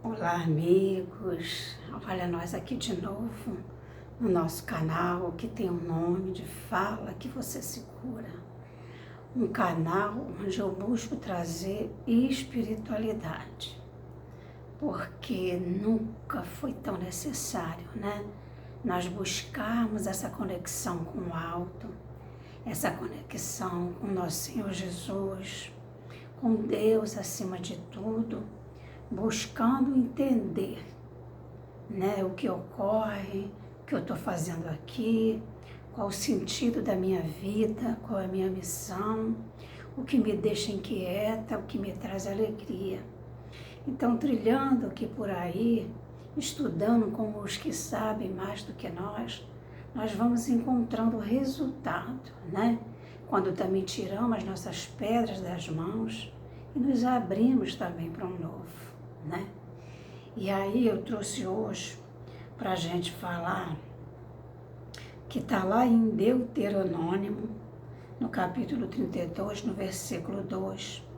Olá, amigos. Olha nós aqui de novo no nosso canal que tem um nome de Fala que você se cura. Um canal onde eu busco trazer espiritualidade, porque nunca foi tão necessário, né? Nós buscarmos essa conexão com o alto, essa conexão com nosso Senhor Jesus, com Deus acima de tudo, buscando entender, né, o que ocorre, o que eu estou fazendo aqui, qual o sentido da minha vida, qual é a minha missão, o que me deixa inquieta, o que me traz alegria. Então, trilhando aqui por aí, estudando com os que sabem mais do que nós vamos encontrando o resultado, né? Quando também tiramos as nossas pedras das mãos e nos abrimos também para um novo, né? E aí eu trouxe hoje para a gente falar que está lá em Deuteronômio, no capítulo 32, no versículo 2,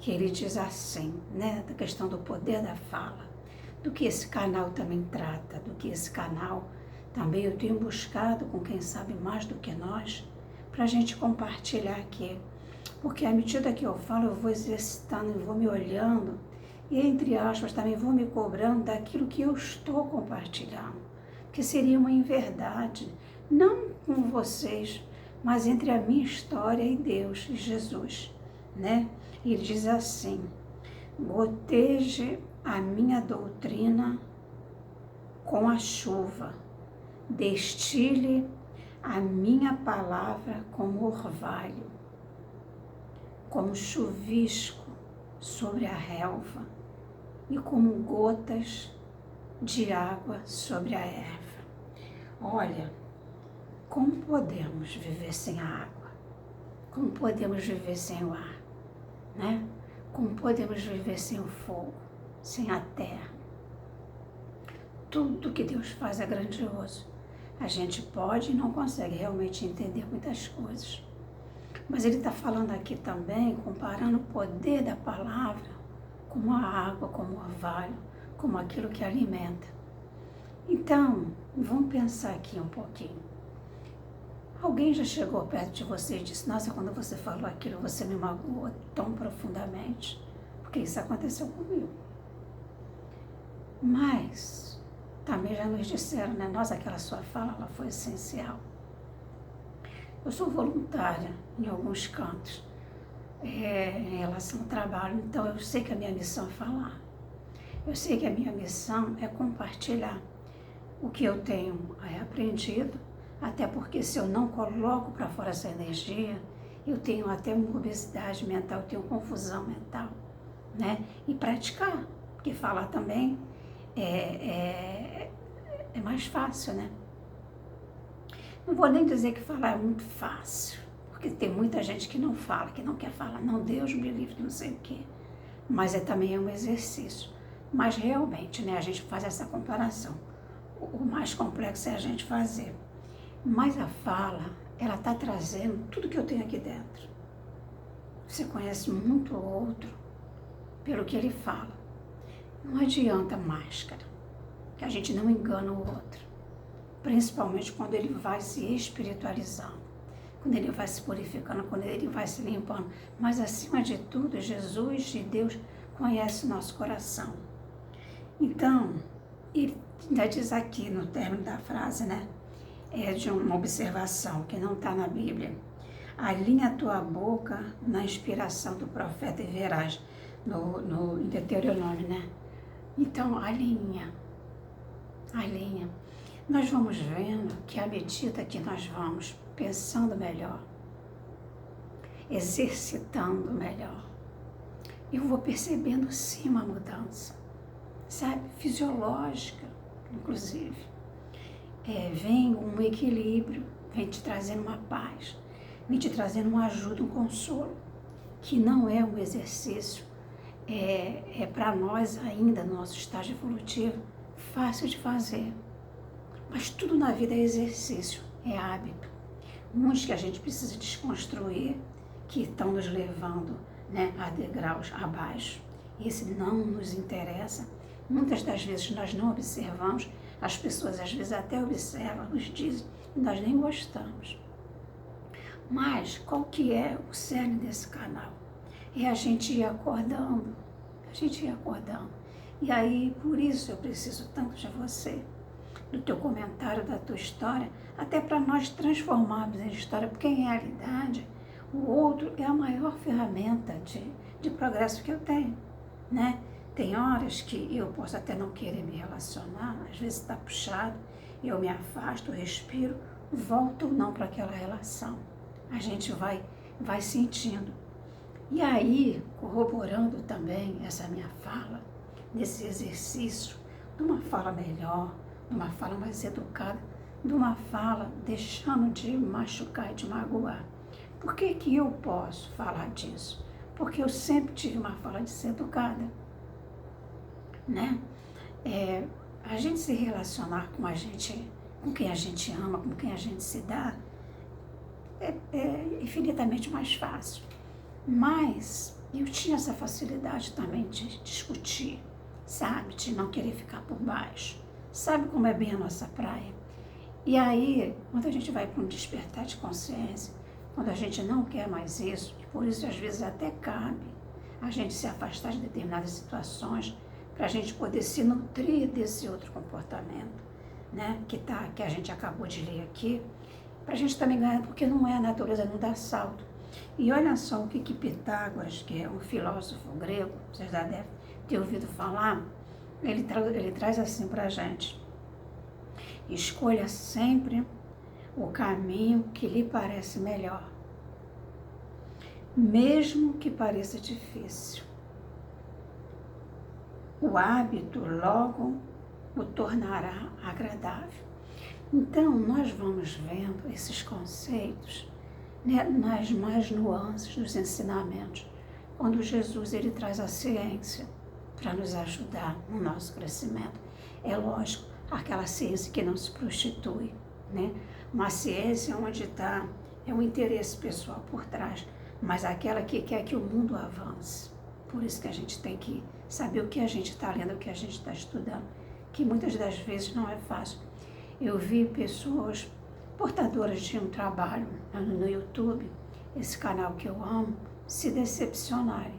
que ele diz assim, né, da questão do poder da fala, do que esse canal também trata, do que esse canal também eu tenho buscado com quem sabe mais do que nós, para a gente compartilhar aqui. Porque à medida que eu falo, eu vou exercitando e vou me olhando, e entre aspas também vou me cobrando daquilo que eu estou compartilhando, que seria uma inverdade, não com vocês, mas entre a minha história e Deus, e Jesus, né? Ele diz assim: goteje a minha doutrina com a chuva, destile a minha palavra como orvalho, como chuvisco sobre a relva e como gotas de água sobre a erva. Olha, como podemos viver sem a água? Como podemos viver sem o ar, né? Como podemos viver sem o fogo, sem a terra? Tudo que Deus faz é grandioso. A gente pode e não consegue realmente entender muitas coisas. Mas ele está falando aqui também, comparando o poder da palavra como a água, como o orvalho, como aquilo que alimenta. Então, vamos pensar aqui um pouquinho. Alguém já chegou perto de você e disse: nossa, quando você falou aquilo, você me magoou tão profundamente, porque isso aconteceu comigo. Mas também já nos disseram, né? Nossa, aquela sua fala, ela foi essencial. Eu sou voluntária em alguns cantos, em relação ao trabalho, então eu sei que a minha missão é falar. Eu sei que a minha missão é compartilhar o que eu tenho aprendido, até porque se eu não coloco para fora essa energia, eu tenho até uma obesidade mental, eu tenho confusão mental, né? E praticar, porque falar também é mais fácil, né? Não vou nem dizer que falar é muito fácil, porque tem muita gente que não fala, que não quer falar, não, Deus me livre, não sei o quê. Mas também é um exercício. Mas realmente, né, a gente faz essa comparação. O mais complexo é a gente fazer. Mas a fala, ela está trazendo tudo que eu tenho aqui dentro. Você conhece muito o outro pelo que ele fala. Não adianta máscara, que a gente não engana o outro. Principalmente quando ele vai se espiritualizando, quando ele vai se purificando, quando ele vai se limpando. Mas acima de tudo, Jesus e Deus conhecem o nosso coração. Então, ele ainda diz aqui no término da frase, né? É de uma observação que não está na Bíblia. Alinha a tua boca na inspiração do profeta e verás, no Deuteronômio, né? Então, alinha. Nós vamos vendo que à medida que nós vamos pensando melhor, exercitando melhor, eu vou percebendo sim uma mudança, sabe? Fisiológica, inclusive. Vem um equilíbrio, vem te trazendo uma paz, vem te trazendo uma ajuda, um consolo, que não é um exercício, para nós ainda, no nosso estágio evolutivo, fácil de fazer. Mas tudo na vida é exercício, é hábito. Muitos que a gente precisa desconstruir, que estão nos levando, né, a degraus abaixo. esse não nos interessa. Muitas das vezes nós não observamos, as pessoas às vezes até observam, nos dizem, e nós nem gostamos. Mas qual que é o cerne desse canal? É a gente ir acordando, E aí, por isso eu preciso tanto de você, do teu comentário, da tua história, até para nós transformarmos em história, porque em realidade o outro é a maior ferramenta de progresso que eu tenho, né? Tem horas que eu posso até não querer me relacionar, às vezes está puxado, eu me afasto, respiro, volto ou não para aquela relação. A gente vai sentindo. E aí, corroborando também essa minha fala, nesse exercício de uma fala melhor, de uma fala mais educada, de uma fala deixando de machucar e de magoar. Por que que eu posso falar disso? Porque eu sempre tive uma fala de ser educada, né? A gente se relacionar com quem a gente ama, com quem a gente se dá, é infinitamente mais fácil. Mas eu tinha essa facilidade também de discutir, sabe? De não querer ficar por baixo. Sabe como é bem a nossa praia? E aí, quando a gente vai para um despertar de consciência, quando a gente não quer mais isso, e por isso às vezes até cabe a gente se afastar de determinadas situações para a gente poder se nutrir desse outro comportamento, né? Que a gente acabou de ler aqui, para a gente também ganhar, porque não é a natureza, não dá salto. E olha só o que Pitágoras, que é um filósofo grego, vocês já devem ter ouvido falar, ele traz assim para a gente: escolha sempre o caminho que lhe parece melhor, mesmo que pareça difícil. O hábito logo o tornará agradável. Então, nós vamos vendo esses conceitos, né, nas mais nuances dos ensinamentos, quando Jesus ele traz a ciência para nos ajudar no nosso crescimento. É lógico, aquela ciência que não se prostitui, né? Uma ciência onde é um interesse pessoal por trás, mas aquela que quer que o mundo avance. Por isso que a gente tem que saber o que a gente está lendo, o que a gente está estudando, que muitas das vezes não é fácil. Eu vi pessoas portadoras de um trabalho no YouTube, esse canal que eu amo, se decepcionarem,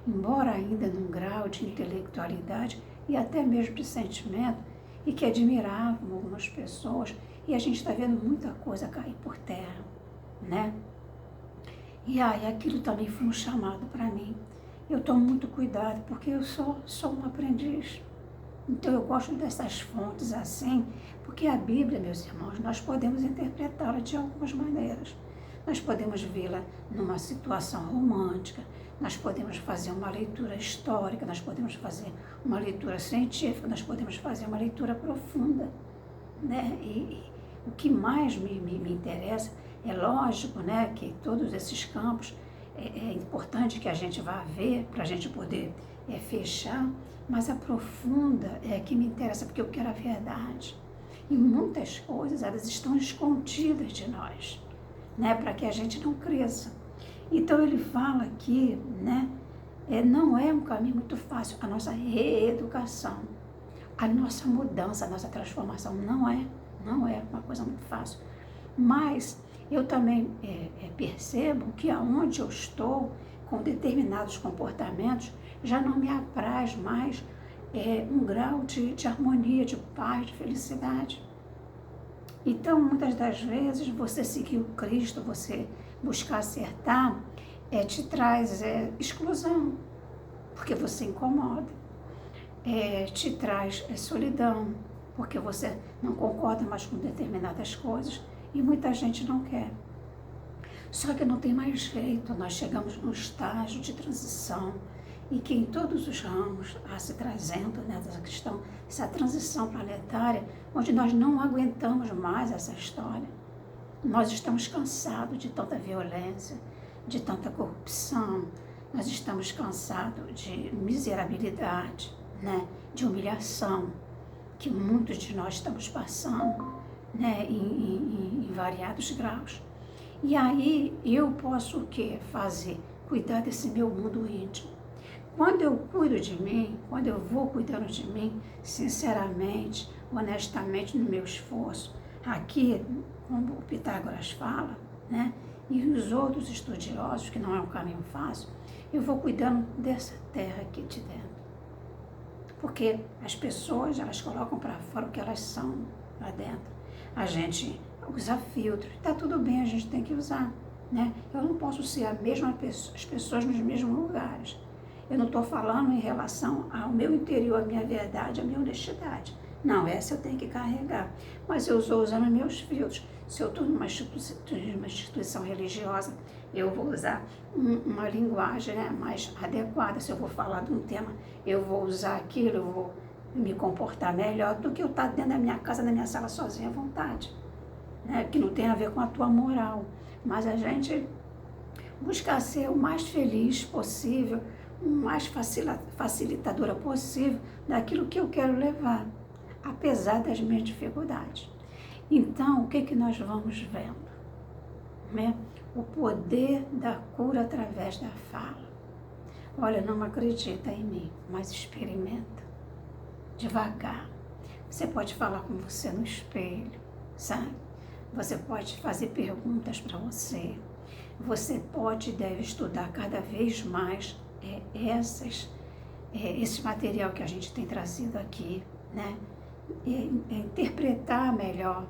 embora ainda num grau de intelectualidade e até mesmo de sentimento, e que admiravam algumas pessoas, e a gente está vendo muita coisa cair por terra, né? E aí aquilo também foi um chamado para mim. Eu tomo muito cuidado, porque eu sou uma aprendiz. Então eu gosto dessas fontes assim, porque a Bíblia, meus irmãos, nós podemos interpretá-la de algumas maneiras. Nós podemos vê-la numa situação romântica, nós podemos fazer uma leitura histórica, nós podemos fazer uma leitura científica, nós podemos fazer uma leitura profunda, né? E o que mais me interessa, é lógico, né, que todos esses campos é importante que a gente vá ver para a gente poder fechar, mas a profunda é que me interessa, porque eu quero a verdade. E muitas coisas, elas estão escondidas de nós, né, para que a gente não cresça. Então ele fala aqui, né, não é um caminho muito fácil, a nossa reeducação, a nossa mudança, a nossa transformação não é uma coisa muito fácil. Mas eu também percebo que aonde eu estou, com determinados comportamentos, já não me apraz mais um grau de harmonia, de paz, de felicidade. Então, muitas das vezes, você seguir o Cristo, você buscar acertar, te traz exclusão, porque você incomoda. Te traz solidão, porque você não concorda mais com determinadas coisas e muita gente não quer. Só que não tem mais jeito, nós chegamos num estágio de transição e que em todos os ramos está se trazendo, né, dessa questão, essa transição planetária, onde nós não aguentamos mais essa história. Nós estamos cansados de tanta violência, de tanta corrupção, nós estamos cansados de miserabilidade, né, de humilhação, que muitos de nós estamos passando, né, em variados graus. E aí eu posso o quê? Fazer? Cuidar desse meu mundo íntimo. Quando eu cuido de mim, quando eu vou cuidando de mim, sinceramente, honestamente no meu esforço, aqui, como o Pitágoras fala, né? E os outros estudiosos, que não é um caminho fácil, eu vou cuidando dessa terra aqui de dentro. Porque as pessoas, elas colocam para fora o que elas são lá dentro. A gente usa filtro, está tudo bem, a gente tem que usar, né? Eu não posso ser a mesma pessoa, as pessoas nos mesmos lugares. Eu não estou falando em relação ao meu interior, a minha verdade, a minha honestidade. Não, essa eu tenho que carregar. Mas eu estou usando meus filtros. Se eu estou numa instituição religiosa, eu vou usar uma linguagem, né, mais adequada. Se eu vou falar de um tema, eu vou usar aquilo, eu vou me comportar melhor do que eu estar dentro da minha casa, na minha sala sozinha à vontade. Né, que não tem a ver com a tua moral. Mas a gente busca ser o mais feliz possível, o mais facilitadora possível daquilo que eu quero levar, apesar das minhas dificuldades. Então, o que nós vamos vendo? Né? O poder da cura através da fala. Olha, não acredita em mim, mas experimenta. Devagar. Você pode falar com você no espelho, sabe? Você pode fazer perguntas para você. Você pode e deve estudar cada vez mais esse material que a gente tem trazido aqui, né? Interpretar melhor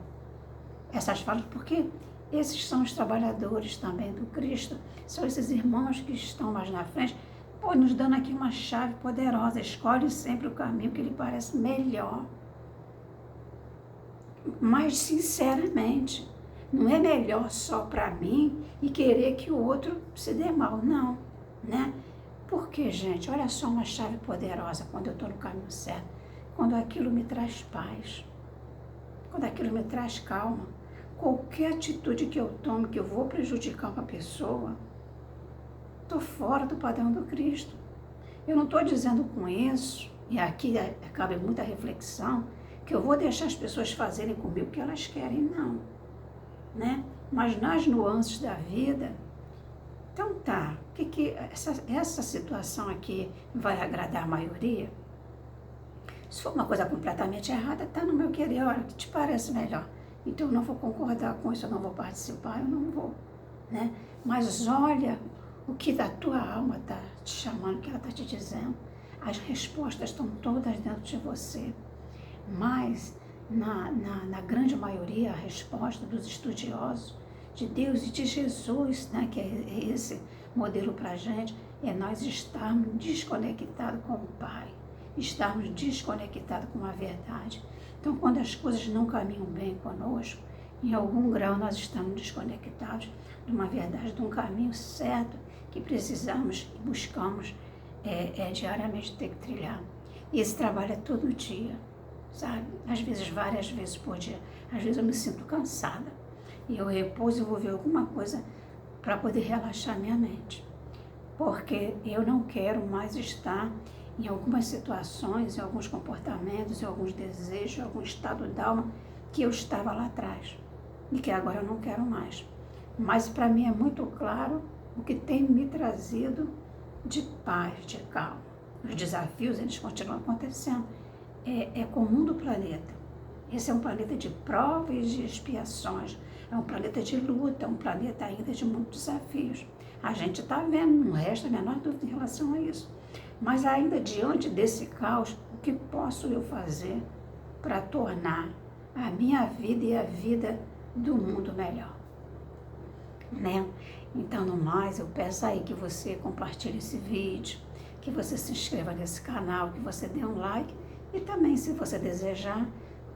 essas falas, porque esses são os trabalhadores também do Cristo, são esses irmãos que estão mais na frente, nos dando aqui uma chave poderosa. Escolhe sempre o caminho que lhe parece melhor. Mas, sinceramente, não é melhor só para mim e querer que o outro se dê mal, não, né? Porque, gente, olha só uma chave poderosa quando eu estou no caminho certo. Quando aquilo me traz paz, quando aquilo me traz calma. Qualquer atitude que eu tome, que eu vou prejudicar uma pessoa, estou fora do padrão do Cristo. Eu não estou dizendo com isso, e aqui cabe muita reflexão, que eu vou deixar as pessoas fazerem comigo o que elas querem, não. Né? Mas nas nuances da vida, então tá, essa situação aqui vai agradar a maioria? Se for uma coisa completamente errada, tá no meu querer, olha, o que te parece melhor? Então eu não vou concordar com isso, eu não vou participar, eu não vou, né? Mas olha o que da tua alma está te chamando, o que ela está te dizendo. As respostas estão todas dentro de você. Mas, na grande maioria, a resposta dos estudiosos de Deus e de Jesus, né, que é esse modelo para a gente, é nós estarmos desconectados com o Pai, estarmos desconectados com a verdade. Então, quando as coisas não caminham bem conosco, em algum grau nós estamos desconectados de uma verdade, de um caminho certo que precisamos e buscamos diariamente ter que trilhar. E esse trabalho é todo dia, sabe? Às vezes, várias vezes por dia. Às vezes eu me sinto cansada e eu repouso e vou ver alguma coisa para poder relaxar minha mente. Porque eu não quero mais estar em algumas situações, em alguns comportamentos, em alguns desejos, em algum estado d'alma que eu estava lá atrás e que agora eu não quero mais. Mas para mim é muito claro o que tem me trazido de paz, de calma. Os desafios, eles continuam acontecendo. É comum do planeta. Esse é um planeta de provas e de expiações. É um planeta de luta, é um planeta ainda de muitos desafios. A gente está vendo, não resta a menor dúvida em relação a isso. Mas ainda diante desse caos, o que posso eu fazer para tornar a minha vida e a vida do mundo melhor? Né? Então, no mais, eu peço aí que você compartilhe esse vídeo, que você se inscreva nesse canal, que você dê um like e também, se você desejar,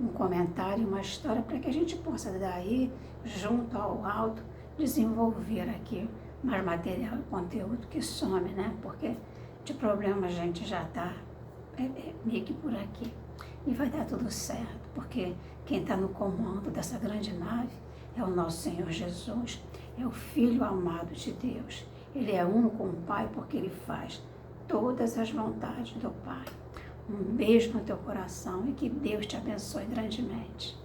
um comentário, uma história, para que a gente possa daí, junto ao alto, desenvolver aqui mais material e conteúdo que some, né? Porque de problema a gente já está meio que por aqui. E vai dar tudo certo, porque quem está no comando dessa grande nave é o nosso Senhor Jesus, é o Filho amado de Deus. Ele é um com o Pai porque Ele faz todas as vontades do Pai. Um beijo no teu coração e que Deus te abençoe grandemente.